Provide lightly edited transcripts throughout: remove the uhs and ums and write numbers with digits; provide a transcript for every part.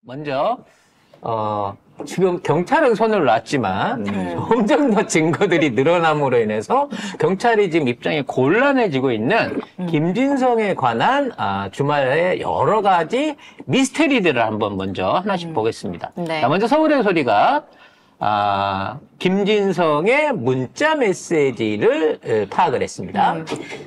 먼저 지금 경찰은 손을 놨지만 점점 더 증거들이 늘어남으로 인해서 경찰이 지금 입장이 곤란해지고 있는 김진성에 관한 주말에 여러 가지 미스테리들을 한번 먼저 하나씩 보겠습니다. 네. 자, 먼저 서울의 소리가 김진성의 문자 메시지를 파악을 했습니다.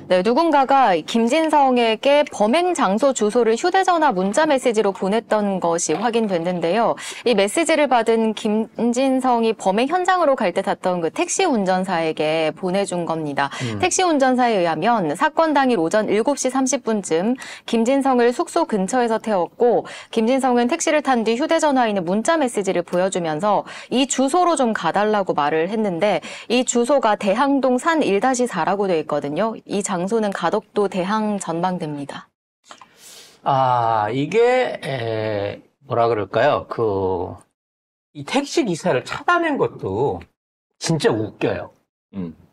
네, 누군가가 김진성에게 범행 장소 주소를 휴대전화 문자 메시지로 보냈던 것이 확인됐는데요. 이 메시지를 받은 김진성이 범행 현장으로 갈 때 탔던 그 택시 운전사에게 보내준 겁니다. 택시 운전사에 의하면 사건 당일 오전 7시 30분쯤 김진성을 숙소 근처에서 태웠고, 김진성은 택시를 탄 뒤 휴대전화에 있는 문자 메시지를 보여주면서 이 주소로 좀 가달라고 말을 했는데, 이 주소가 대항동 산 1-4라고 되어 있거든요. 이 장소는 가덕도 대항 전망대입니다. 이게 뭐라 그럴까요? 이 택시 기사를 찾아낸 것도 진짜 웃겨요.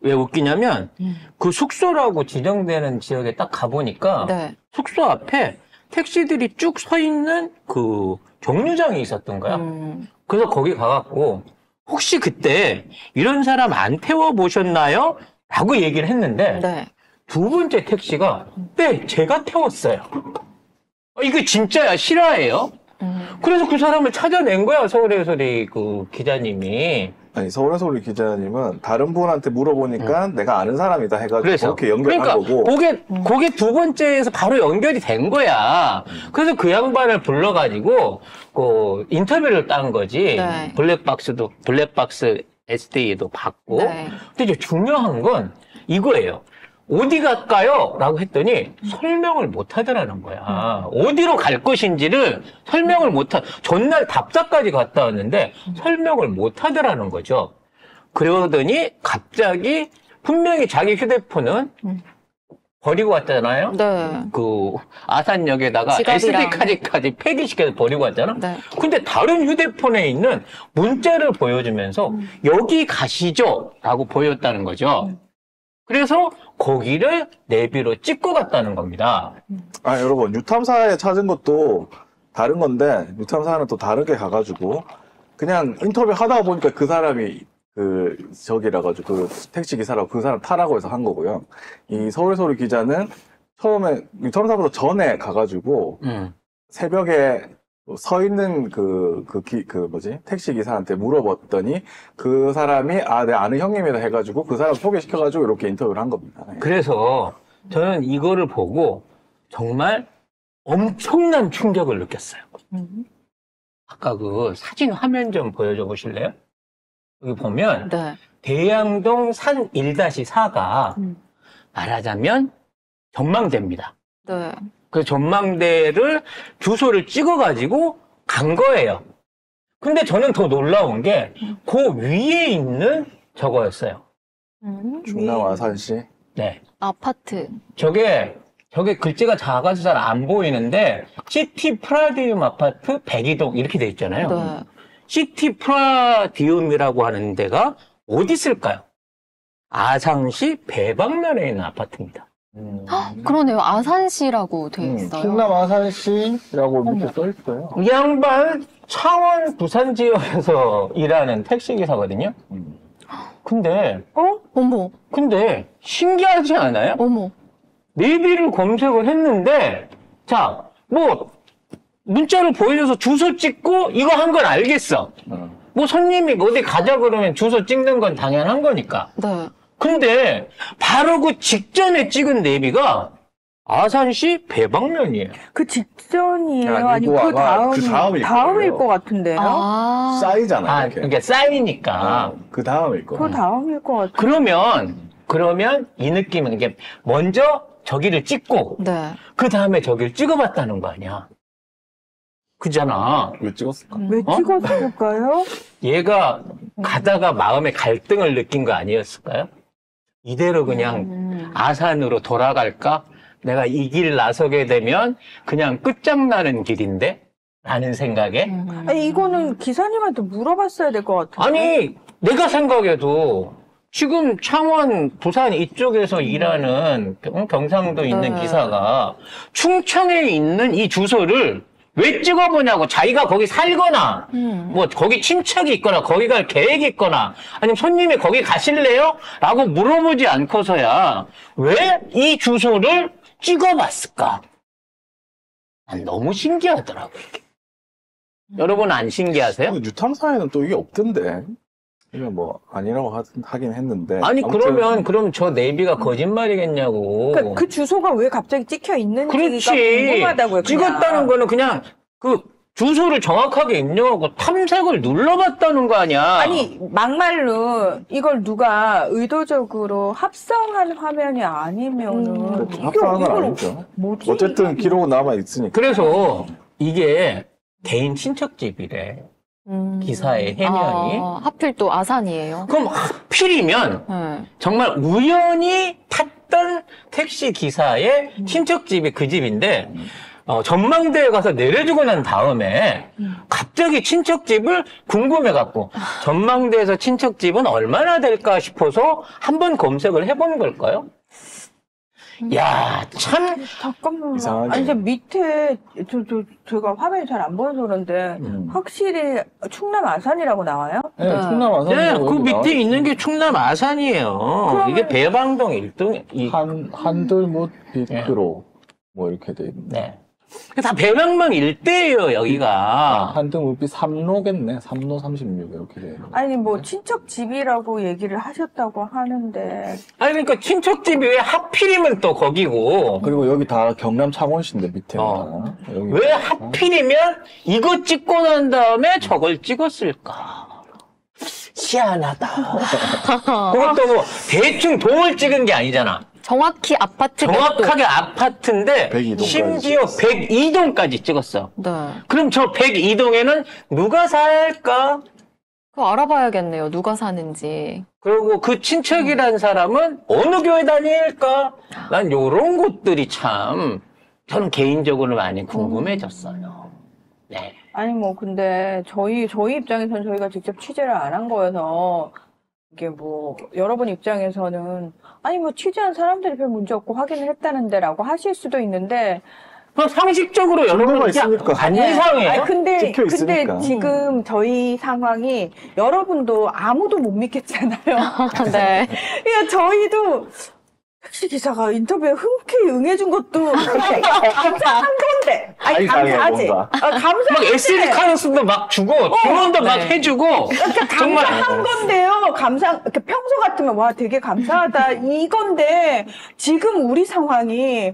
왜 웃기냐면 그 숙소라고 지정되는 지역에 딱 가보니까 네. 숙소 앞에 택시들이 쭉 서 있는 그 정류장이 있었던 거야. 그래서 거기 가갖고 혹시 그때 이런 사람 안 태워보셨나요? 라고 얘기를 했는데 네. 두 번째 택시가 네, 제가 태웠어요. 이게 진짜야, 실화예요? 그래서 그 사람을 찾아낸 거야, 서울의 소리 그 기자님이. 아니, 서울의 소리 기자님은 다른 분한테 물어보니까 내가 아는 사람이다 해가지고 그래서 그렇게 연결한 그러니까 거고. 그게 두 번째에서 바로 연결이 된 거야. 그래서 그 양반을 불러가지고 그 인터뷰를 딴 거지. 네. 블랙박스 SD도 받고. 네. 근데 이제 중요한 건 이거예요. 어디 갈까요? 라고 했더니 설명을 못 하더라는 거야. 어디로 갈 것인지를 설명을 전날 답사까지 갔다 왔는데 설명을 못 하더라는 거죠. 그러더니 갑자기 분명히 자기 휴대폰은 버리고 왔잖아요. 네. 그 아산역에다가 지갑이랑. SD카드까지 폐기시켜서 버리고 왔잖아. 네. 근데 다른 휴대폰에 있는 문자를 보여주면서 여기 가시죠 라고 보였다는 거죠. 그래서 거기를 내비로 찍고 갔다는 겁니다. 여러분, 유탐사에 찾은 것도 다른 건데, 유탐사는 또 다르게 가가지고, 그냥 인터뷰 하다가 보니까 그 사람이 그 택시 기사라고 그 사람 타라고 해서 한 거고요. 이 서울의 소리 기자는 처음에 유탐사보다 전에 가가지고, 새벽에 서 있는 택시 기사한테 물어봤더니 그 사람이 내 아는 형님이다 해가지고 그 사람 소개시켜가지고 이렇게 인터뷰를 한 겁니다. 그래서 저는 이거를 보고 정말 엄청난 충격을 느꼈어요. 아까 그 사진 화면 좀 보여줘 보실래요? 여기 보면 네. 대양동 산 1-4가 말하자면 전망대입니다. 네. 그 전망대를 주소를 찍어가지고 간 거예요. 근데 저는 더 놀라운 게 그 위에 있는 저거였어요. 중남 아산시. 네. 아파트. 저게 글자가 작아서 잘 안 보이는데 시티 프라디움 아파트 백이동 이렇게 돼 있잖아요. 네. 시티 프라디움이라고 하는 데가 어디 있을까요? 아산시 배방면에 있는 아파트입니다. 그러네요. 아산시라고 되어 있어요. 충남 아산시라고 밑에 써있어요. 이 양반 창원 부산 지역에서 일하는 택시기사거든요. 근데 어머. 신기하지 않아요? 어머. 내비를 검색을 했는데 자, 문자를 보여줘서 주소 찍고 이거 한 건 알겠어. 손님이 어디 가자 그러면 주소 찍는 건 당연한 거니까. 네. 근데 바로 그 직전에 찍은 내비가 아산시 배방면이에요. 그 직전이에요? 아니고 아니, 다음일 거예요. 것 같은데요? 쌓이잖아요. 그러니까 이렇게. 쌓이니까. 그 다음일 거예요. 그 다음일 것 같아요. 그러면 이 느낌은 이게 먼저 저기를 찍고 네. 그 다음에 저기를 찍어봤다는 거 아니야. 그잖아. 왜 찍었을까? 왜 찍었을까요? 얘가 가다가 마음에 갈등을 느낀 거 아니었을까요? 이대로 그냥 아산으로 돌아갈까? 내가 이 길 나서게 되면 그냥 끝장나는 길인데? 라는 생각에. 아니, 이거는 기사님한테 물어봤어야 될 것 같아요. 아니, 내가 생각해도 지금 창원, 부산 이쪽에서 일하는 경상도 있는 네. 기사가 충청에 있는 이 주소를 왜 찍어보냐고. 자기가 거기 살거나, 뭐, 거기 친척이 있거나, 거기 갈 계획이 있거나, 아니면 손님이 거기 가실래요? 라고 물어보지 않고서야, 왜 이 주소를 찍어봤을까? 난 너무 신기하더라고, 이게. 여러분 안 신기하세요? 근데 유탐사에는 또 이게 없던데. 이게 뭐 아니라고 하긴 했는데. 아니, 아무튼 그럼 저 네이비가 거짓말이겠냐고. 그러니까 그 주소가 왜 갑자기 찍혀 있는지가 그렇지. 궁금하다고요. 그냥. 찍었다는 거는 그냥 그 주소를 정확하게 입력하고 탐색을 눌러봤다는 거 아니야. 아니 막말로 이걸 누가 의도적으로 합성한 화면이 아니면은 합성한 건 아니죠. 뭐지? 어쨌든 기록은 남아 있으니까. 그래서 이게 개인 친척집이래. 기사의 해명이. 하필 또 아산이에요. 그럼 하필이면 네. 정말 우연히 탔던 택시 기사의 친척집이 그 집인데 전망대에 가서 내려주고 난 다음에 갑자기 친척집을 궁금해갖고 전망대에서 친척집은 얼마나 될까 싶어서 한번 검색을 해본 걸까요? 야, 참. 잠깐만. 이상하게. 아니, 저 밑에, 제가 화면이 잘 안 보여서 그런데, 확실히 충남 아산이라고 나와요? 네, 충남 아산. 네, 그 밑에 있는 게 충남 아산이에요. 그러면- 이게 배방동 1등. 한들못 비크로 뭐 이렇게 돼 있네. 네. 다 배방망 일대예요, 여기가. 한등읍이 3로겠네. 3로 36 이렇게 돼 있네. 아니, 뭐, 친척 집이라고 얘기를 하셨다고 하는데, 아니, 그러니까 친척집이 왜 하필이면 또 거기고, 그리고 여기 다 경남 창원시인데 밑에는 어. 다. 여기 왜 하필이면 이거 찍고 난 다음에 저걸 찍었을까? 희한하다. 그것도 뭐, 대충 동을 찍은 게 아니잖아. 정확히 아파트 정확하게 아파트인데, 102동까지 심지어 102동까지 찍었어. 네. 그럼 저 102동에는 누가 살까? 그거 알아봐야겠네요. 누가 사는지. 그리고 그 친척이라는 사람은 어느 교회 다닐까? 난 요런 것들이 참 저는 개인적으로 많이 궁금해졌어요. 네. 아니, 뭐, 근데, 저희 입장에서는 저희가 직접 취재를 안 한 거여서, 이게 뭐, 여러분 입장에서는, 아니, 뭐, 취재한 사람들이 별 문제 없고 확인을 했다는데 라고 하실 수도 있는데, 그럼 상식적으로 증거가 여러분 있으니까. 관상이에요. 아니, 근데 찍혀 있으니까. 근데 지금 저희 상황이 여러분도 아무도 못 믿겠잖아요. 네. 그러니까 저희도 택시 기사가 인터뷰에 흔쾌히 응해준 것도 감사한 건데. 아니, 아이상해, 감사하지. 뭔가. 막 감사한데. SD 카드도 막 주고 주문도 막 네. 해주고 정말 감사한 건데요. 이렇게 평소 같으면 와 되게 감사하다 이건데 지금 우리 상황이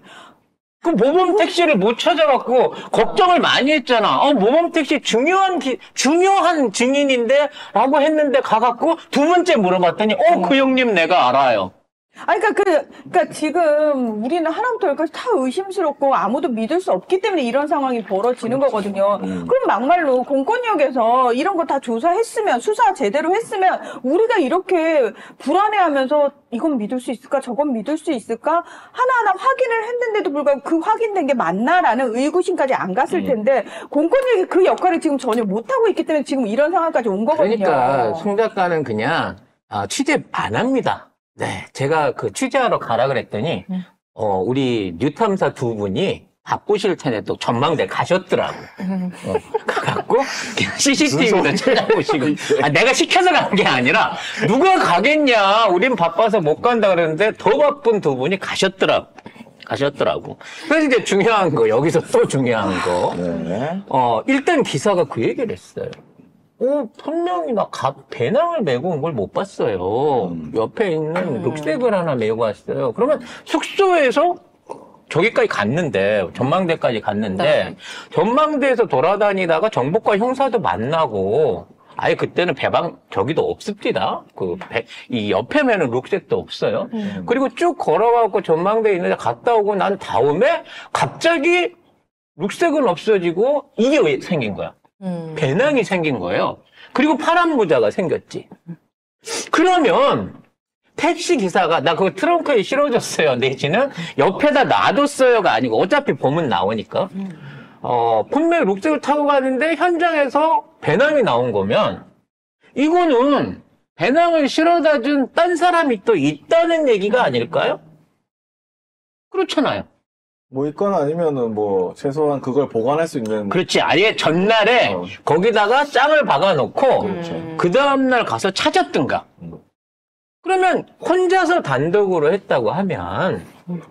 그 모범 택시를 못 찾아갖고 걱정을 많이 했잖아. 모범 택시 중요한 증인인데 라고 했는데 가갖고 두 번째 물어봤더니 그 형님 내가 알아요. 아니, 그러니까 지금 우리는 하나부터 열까지 다 의심스럽고 아무도 믿을 수 없기 때문에 이런 상황이 벌어지는 거거든요. 그럼 막말로 공권력에서 이런 거 다 조사했으면, 수사 제대로 했으면 우리가 이렇게 불안해하면서 이건 믿을 수 있을까, 저건 믿을 수 있을까 하나하나 확인을 했는데도 불구하고 그 확인된 게 맞나라는 의구심까지 안 갔을 텐데 공권력이 그 역할을 지금 전혀 못하고 있기 때문에 지금 이런 상황까지 온 거거든요. 그러니까 송 작가는 그냥 취재 안 합니다. 네, 제가 그 취재하러 가라 그랬더니 우리 뉴탐사 두 분이 바쁘실 텐데 또 전망대 가셨더라고. 가갖고 그냥 CCTV도 찾아보시고. 내가 시켜서 간 게 아니라 누가 가겠냐. 우린 바빠서 못 간다 그랬는데 더 바쁜 두 분이 가셨더라고. 그래서 이제 중요한 거, 여기서 또 중요한 거. 네. 일단 기사가 그 얘기를 했어요. 분명히 막 배낭을 메고 온 걸 못 봤어요. 옆에 있는 룩색을 하나 메고 왔어요. 그러면 숙소에서 저기까지 갔는데, 전망대까지 갔는데, 네. 전망대에서 돌아다니다가 정보과 형사도 만나고, 아예 그때는 저기도 없습니다. 이 옆에면은 룩색도 없어요. 그리고 쭉 걸어가고 전망대에 있는데 갔다 오고 난 다음에 갑자기 룩색은 없어지고 이게 왜 생긴 거야? 배낭이 생긴 거예요. 그리고 파란 모자가 생겼지. 그러면 택시 기사가 나 그거 트렁크에 실어줬어요. 내지는 옆에다 놔뒀어요가 아니고 어차피 보면 나오니까. 분명히 룩색을 타고 가는데 현장에서 배낭이 나온 거면 이거는 배낭을 실어다 준 딴 사람이 또 있다는 얘기가 아닐까요? 그렇잖아요. 뭐 있거나 아니면은 뭐 최소한 그걸 보관할 수 있는 그렇지. 아예 전날에 거기다가 짱을 박아놓고 그 다음날 가서 찾았든가. 그러면 혼자서 단독으로 했다고 하면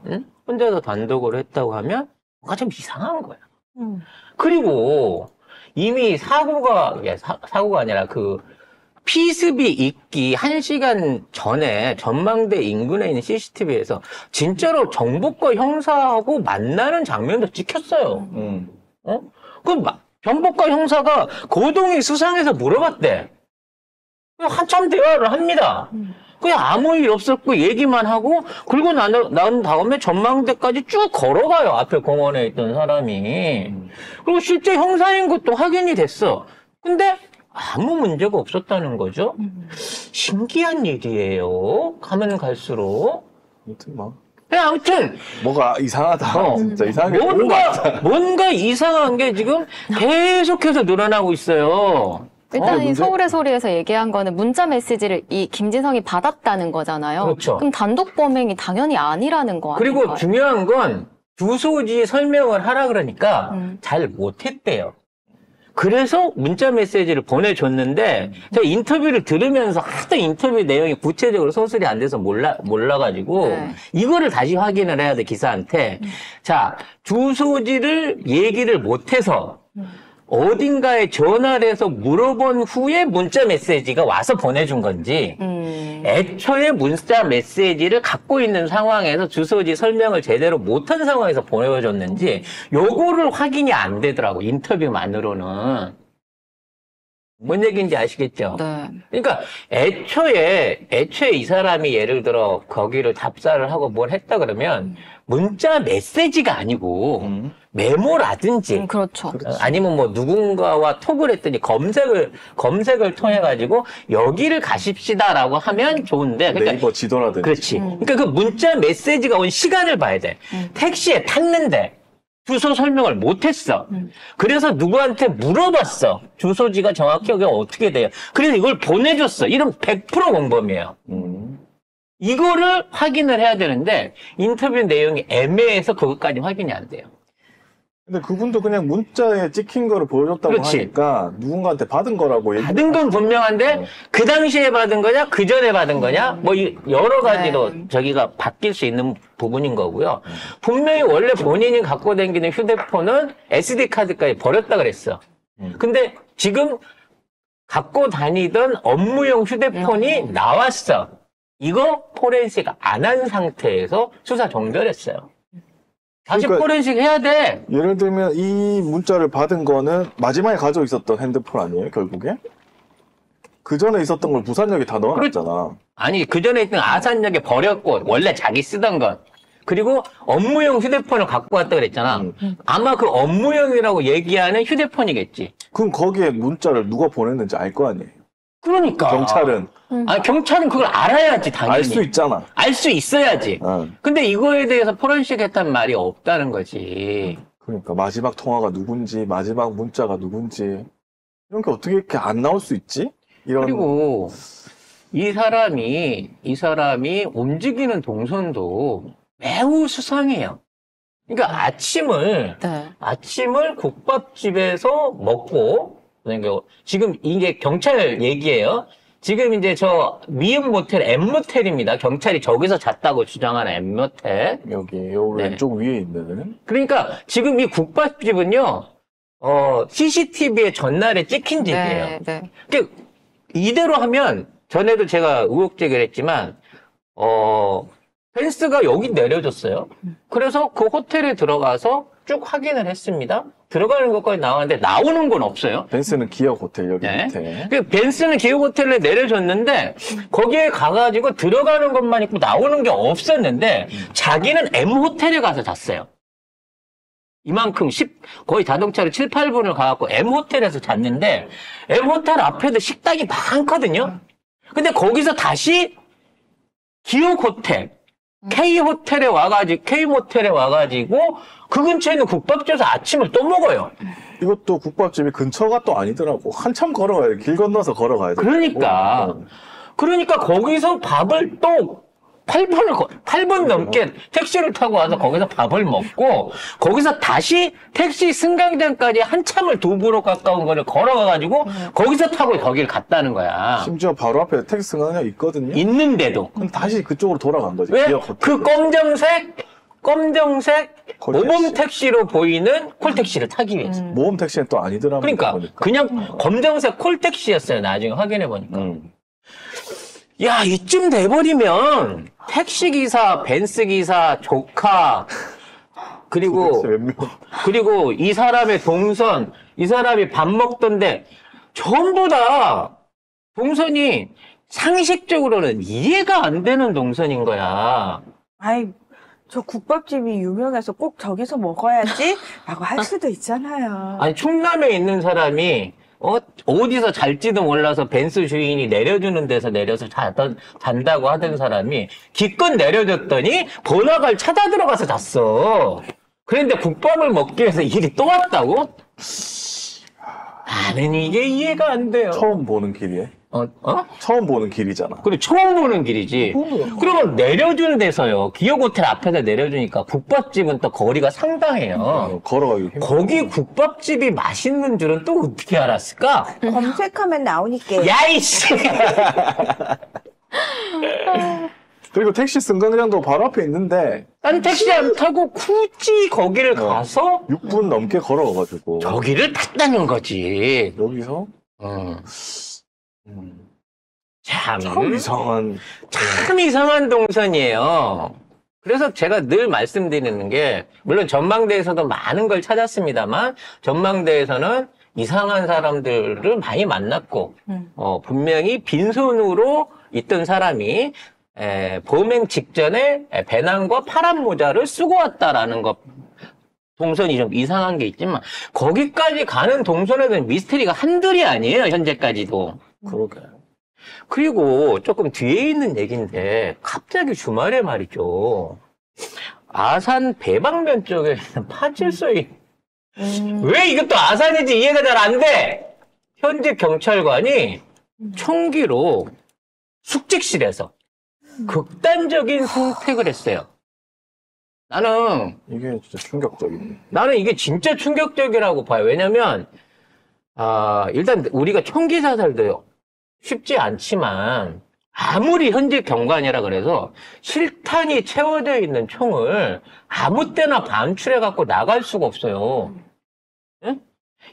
응? 혼자서 단독으로 했다고 하면 뭔가 좀 이상한 거야. 그리고 이미 사고가 아니라 그 피습이 있기 1시간 전에 전망대 인근에 있는 CCTV에서 진짜로 정복과 형사하고 만나는 장면도 찍혔어요. 그 정복과 형사가 고동이 수상해서 물어봤대. 한참 대화를 합니다. 그냥 아무 일 없었고 얘기만 하고 그리고 난 다음에 전망대까지 쭉 걸어가요. 앞에 공원에 있던 사람이. 그리고 실제 형사인 것도 확인이 됐어. 근데 아무 문제가 없었다는 거죠. 신기한 일이에요. 가면 갈수록. 아무튼 뭐 아무튼 뭐가 이상하다. 진짜 이상한 게 너무 많다. 뭔가 이상한 게 지금 계속해서 늘어나고 있어요. 일단 이 문제- 서울의 소리에서 얘기한 거는 문자 메시지를 이 김진성이 받았다는 거잖아요. 그렇죠. 그럼 단독 범행이 당연히 아니라는 거 아닌가요? 그리고 중요한 건 주소지 설명을 하라 그러니까 잘 못했대요. 그래서 문자 메시지를 보내줬는데 제가 인터뷰를 들으면서 하도 인터뷰 내용이 구체적으로 서술이 안 돼서 몰라가지고 네. 이거를 다시 확인을 해야 돼 기사한테. 자, 주소지를 얘기를 못해서 어딘가에 전화를 해서 물어본 후에 문자 메시지가 와서 보내준 건지 애초에 문자 메시지를 갖고 있는 상황에서 주소지 설명을 제대로 못한 상황에서 보내줬는지 요거를 확인이 안 되더라고 인터뷰만으로는. 뭔 얘기인지 아시겠죠? 네. 그러니까 애초에 이 사람이 예를 들어 거기를 답사를 하고 뭘 했다 그러면 문자 메시지가 아니고 메모라든지 그렇죠. 아니면 뭐 누군가와 톡을 했더니 검색을 통해 가지고 여기를 가십시다라고 하면 좋은데 그러니까 네이버 지도라든지. 그렇지. 그러니까 그 문자 메시지가 온 시간을 봐야 돼. 택시에 탔는데 주소 설명을 못했어. 그래서 누구한테 물어봤어. 주소지가 정확히 여기가 어떻게 돼요. 그래서 이걸 보내줬어. 이런 100% 공범이에요. 이거를 확인을 해야 되는데 인터뷰 내용이 애매해서 그것까지 확인이 안 돼요. 근데 그분도 그냥 문자에 찍힌 거를 보여줬다고 그렇지. 하니까 누군가한테 받은 거라고 얘기. 받은 건 분명한데 그 당시에 받은 거냐 그 전에 받은 거냐 뭐 여러 가지로 저기가 바뀔 수 있는 부분인 거고요. 분명히 원래 본인이 갖고 다니는 휴대폰은 SD 카드까지 버렸다 그랬어. 근데 지금 갖고 다니던 업무용 휴대폰이 나왔어. 이거 포렌식 안 한 상태에서 수사 종결했어요. 다시 그러니까 포렌식 해야 돼. 예를 들면 이 문자를 받은 거는 마지막에 가지고 있었던 핸드폰 아니에요, 결국에? 그 전에 있었던 걸 부산역에 다 넣어놨잖아. 아니 그 전에 있던 아산역에 버렸고 원래 자기 쓰던 건 그리고 업무용 휴대폰을 갖고 왔다 그랬잖아. 아마 그 업무용이라고 얘기하는 휴대폰이겠지. 그럼 거기에 문자를 누가 보냈는지 알 거 아니에요? 그러니까 경찰은 아니 경찰은 그걸 알아야지 당연히. 알 수 있잖아. 알 수 있어야지. 응. 근데 이거에 대해서 포렌식 했단 말이 없다는 거지. 그러니까 마지막 통화가 누군지, 마지막 문자가 누군지 이런 게 어떻게 이렇게 안 나올 수 있지? 이런. 그리고 이 사람이 움직이는 동선도 매우 수상해요. 그러니까 아침을 국밥집에서 먹고, 그러니까 지금 이게 경찰 얘기예요. 지금 이제 저 미음 모텔 M모텔입니다. 경찰이 저기서 잤다고 주장하는 M모텔. 여기 요 네. 왼쪽 위에 있는. 그러니까 지금 이 국밥집은요, CCTV에 전날에 찍힌 집이에요. 네, 네. 그러니까 이대로 하면 전에도 제가 의혹 제기를 했지만 펜스가 여기 내려줬어요. 그래서 그 호텔에 들어가서 쭉 확인을 했습니다. 들어가는 것까지 나왔는데 나오는 건 없어요. 벤스는 기억 호텔 여기 네. 밑에. 그 벤스는 기업 호텔에 내려줬는데 거기에 가가지고 들어가는 것만 있고 나오는 게 없었는데 자기는 M 호텔에 가서 잤어요. 이만큼 거의 자동차로 7, 8분을 가갖고 M 호텔에서 잤는데 M 호텔 앞에도 식당이 많거든요. 근데 거기서 다시 기업 호텔, K 모텔에 와가지고 그 근처에 있는 국밥집에서 아침을 또 먹어요. 이것도 국밥집이 근처가 또 아니더라고. 한참 걸어가야 돼. 길 건너서 걸어가야 돼. 그러니까 거기서 밥을 또 8번 넘게 택시를 타고 와서 거기서 밥을 먹고, 거기서 다시 택시 승강장까지 한참을 2부로 가까운 거를 걸어가가지고, 거기서 타고 거길 갔다는 거야. 심지어 바로 앞에 택시 승강장 있거든요. 있는데도. 그럼 다시 그쪽으로 돌아간 거지. 왜? 기억 그 검정색 모범 택시로 보이는 콜택시를 타기 위해서. 모험 택시는 또 아니더라고요. 그러니까 보니까. 그냥 검정색 콜택시였어요. 나중에 확인해 보니까. 야, 이쯤 돼버리면 택시기사, 벤츠기사, 조카, 그리고 도대체 몇 명? 그리고 이 사람의 동선, 이 사람이 밥 먹던데 전부 다 동선이 상식적으로는 이해가 안 되는 동선인 거야. 아이, 저 국밥집이 유명해서 꼭 저기서 먹어야지? 라고 할 수도 있잖아요. 아니, 충남에 있는 사람이 어디서 잘지도 몰라서 벤츠 주인이 내려주는 데서 내려서 잔다고 하던 사람이 기껏 내려줬더니 번화가를 찾아 들어가서 잤어. 그런데 국밥을 먹기 위해서 일이 또 왔다고? 나는 이게 이해가 안 돼요. 처음 보는 길이에요. 처음 보는 길이잖아. 그리고 처음 보는 길이지. 그거는- 그러면 내려주는 데서요. 기억호텔 앞에서 내려주니까 국밥집은 또 거리가 상당해요. 걸어가기 힘들어. 거기 국밥집이 맛있는 줄은 또 어떻게 알았을까? 검색하면 나오니까. 야이씨! 그리고 택시 승강장도 바로 앞에 있는데 난 택시 안 타고 굳이 거기를 가서 6분 넘게 걸어가가지고 저기를 탔다는 거지. 여기서 참 참 이상한 동선이에요. 그래서 제가 늘 말씀드리는 게, 물론 전망대에서도 많은 걸 찾았습니다만, 전망대에서는 이상한 사람들을 많이 만났고, 분명히 빈손으로 있던 사람이, 범행 직전에 배낭과 파란 모자를 쓰고 왔다라는 것, 동선이 좀 이상한 게 있지만, 거기까지 가는 동선에는 미스터리가 한둘이 아니에요, 현재까지도. 그러게. 그리고 조금 뒤에 있는 얘기인데 갑자기 주말에 말이죠. 아산 배방면 쪽에 있는 파출소에 왜 이것도 아산인지 이해가 잘 안 돼. 현직 경찰관이 총기로 숙직실에서 극단적인 선택을 했어요. 이게 진짜 충격적이네. 나는 이게 진짜 충격적이라고 봐요. 왜냐면 일단 우리가 총기 자살도요. 쉽지 않지만 아무리 현직 경관이라 그래서 실탄이 채워져 있는 총을 아무 때나 반출해 갖고 나갈 수가 없어요. 응?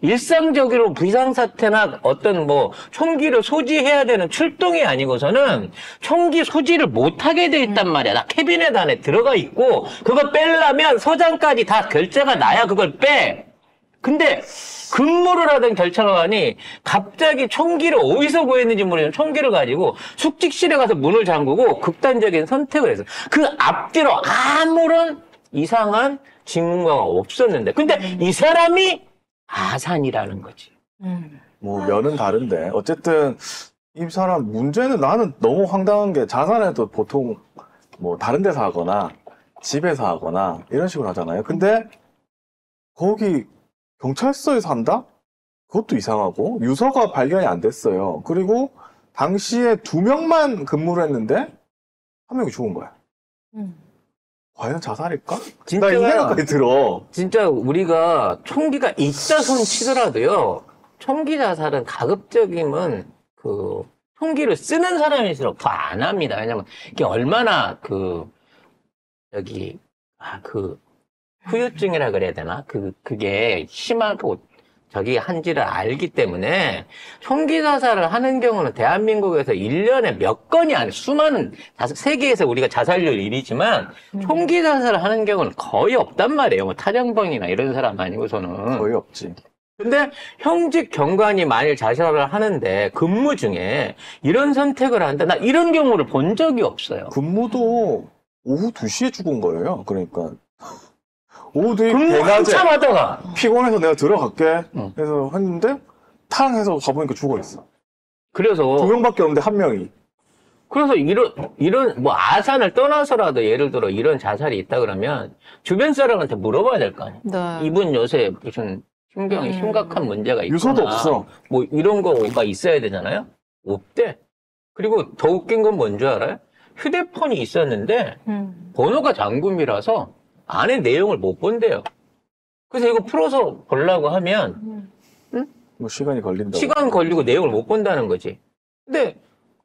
일상적으로 비상사태나 어떤 총기를 소지해야 되는 출동이 아니고서는 총기 소지를 못하게 돼 있단 말이야. 나 캐비넷 안에 들어가 있고 그거 빼려면 서장까지 다 결제가 나야 그걸 빼. 근데 근무를 하던 경찰관이 갑자기 총기를 어디서 구했는지 모르는 총기를 가지고 숙직실에 가서 문을 잠그고 극단적인 선택을 했어. 그 앞뒤로 아무런 이상한 징후가 없었는데. 근데 이 사람이 아산이라는 거지. 면은 다른데 어쨌든 이 사람 문제는 나는 너무 황당한 게 자살해도 보통 다른 데서 하거나 집에서 하거나 이런 식으로 하잖아요. 근데 거기 경찰서에서 한다? 그것도 이상하고 유서가 발견이 안 됐어요. 그리고 당시에 2명만 근무를 했는데 1명이 죽은 거야. 과연 자살일까? 나 이 생각까지 들어. 진짜 우리가 총기가 있다 손 치더라도요. 총기 자살은 가급적이면 총기를 쓰는 사람일수록 더 안 합니다. 왜냐면 이게 얼마나 후유증이라 그래야 되나? 그게 심하고 한지를 알기 때문에 총기 자살을 하는 경우는 대한민국에서 1년에 몇 건이 아니라 수많은 세계에서 우리가 자살률 1위지만 총기 자살을 하는 경우는 거의 없단 말이에요. 타령범이나 이런 사람 아니고서는. 거의 없지. 근데 형직 경관이 만일 자살을 하는데 근무 중에 이런 선택을 한다. 나 이런 경우를 본 적이 없어요. 근무도 오후 2시에 죽은 거예요. 그러니까. 오후 2시 근무 대낮에 한참 하다가 피곤해서 내가 들어갈게 해서 했는데 탕 해서 가보니까 죽어있어. 그래서 2명밖에 없는데 1명이. 그래서 이런 아산을 떠나서라도 예를 들어 이런 자살이 있다 그러면 주변 사람한테 물어봐야 될 거 아니에요. 네. 이분 요새 무슨 심경이 심각한 문제가 있거나 유서도 없어. 이런 거가 있어야 되잖아요. 없대. 그리고 더 웃긴 건 뭔 줄 알아요? 휴대폰이 있었는데 번호가 잠금이라서 안에 내용을 못 본대요. 그래서 이거 풀어서 보려고 하면 뭐 시간이 걸린다고. 시간 걸리고 내용을 못 본다는 거지. 근데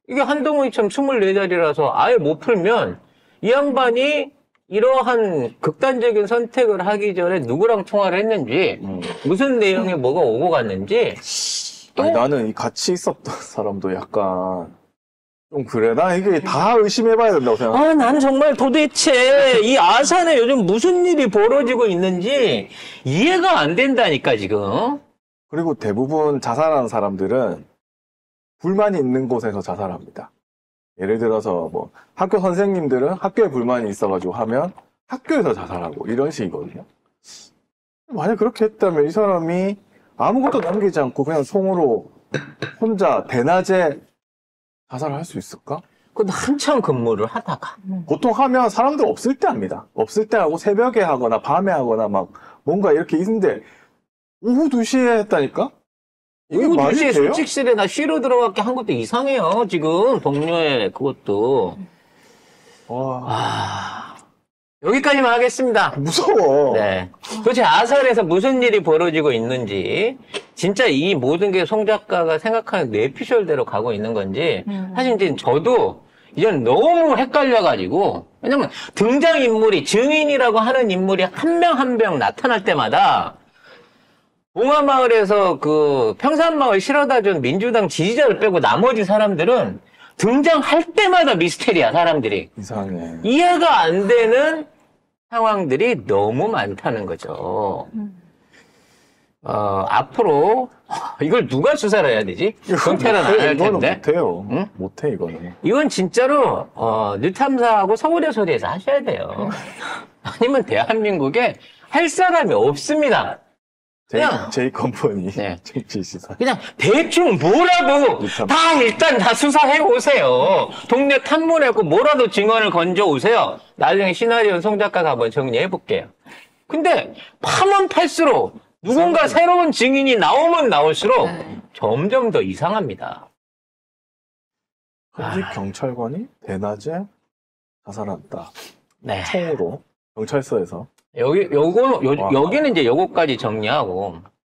이게 한동훈이처럼 24자리라서 아예 못 풀면 이 양반이 이러한 극단적인 선택을 하기 전에 누구랑 통화를 했는지 무슨 내용에 뭐가 오고 갔는지 또 아니, 나는 이 같이 있었던 사람도 약간 좀 그래. 나 이게 다 의심해봐야 된다고 생각해. 난 정말 도대체 이 아산에 요즘 무슨 일이 벌어지고 있는지 이해가 안 된다니까 지금. 그리고 대부분 자살하는 사람들은 불만이 있는 곳에서 자살합니다. 예를 들어서 뭐 학교 선생님들은 학교에 불만이 있어가지고 하면 학교에서 자살하고 이런 식이거든요. 만약 그렇게 했다면 이 사람이 아무것도 남기지 않고 그냥 송으로 혼자 대낮에 자살을 할 수 있을까? 근데 한참 근무를 하다가 보통 하면 사람들 없을 때 합니다. 없을 때 하고 새벽에 하거나 밤에 하거나 막 뭔가 이렇게 있는데 오후 2시에 했다니까? 이게 오후 말이 2시에 돼요? 숙직실에 나 쉬러 들어갈게 한 것도 이상해요 지금 동료의 그것도. 와, 여기까지만 하겠습니다. 무서워. 네. 도대체 아산에서 무슨 일이 벌어지고 있는지, 진짜 이 모든 게 송 작가가 생각하는 뇌피셜대로 가고 있는 건지, 사실 이제 저도 이제는 너무 헷갈려가지고, 왜냐면 등장인물이, 증인이라고 하는 인물이 한 명 한 명 나타날 때마다, 봉화마을에서 그 평산마을 실어다 준 민주당 지지자를 빼고 나머지 사람들은 등장할 때마다 미스테리야, 사람들이. 이상해. 이해가 안 되는 상황들이 너무 많다는 거죠. 앞으로 이걸 누가 수사를 해야 되지? 경찰은 안 할 이거는 텐데. 못해요. 응? 못해, 이거는. 이건 진짜로 뉴탐사하고 서울의 소리에서 하셔야 돼요. 아니면 대한민국에 할 사람이 없습니다. 제이 컴퍼니. 네. 정치시사. 그냥 대충 뭐라도 다 일단 다 수사해 오세요. 동네 탐문해고 뭐라도 증언을 건져 오세요. 나중에 시나리오 송 작가가 한번 정리해 볼게요. 근데 파면 팔수록 누군가 새로운 증인이 나오면 나올수록 점점 더 이상합니다. 현직 경찰관이 대낮에 자살한다. 네. 총으로. 경찰서에서. 여기는 이제 요거까지 정리하고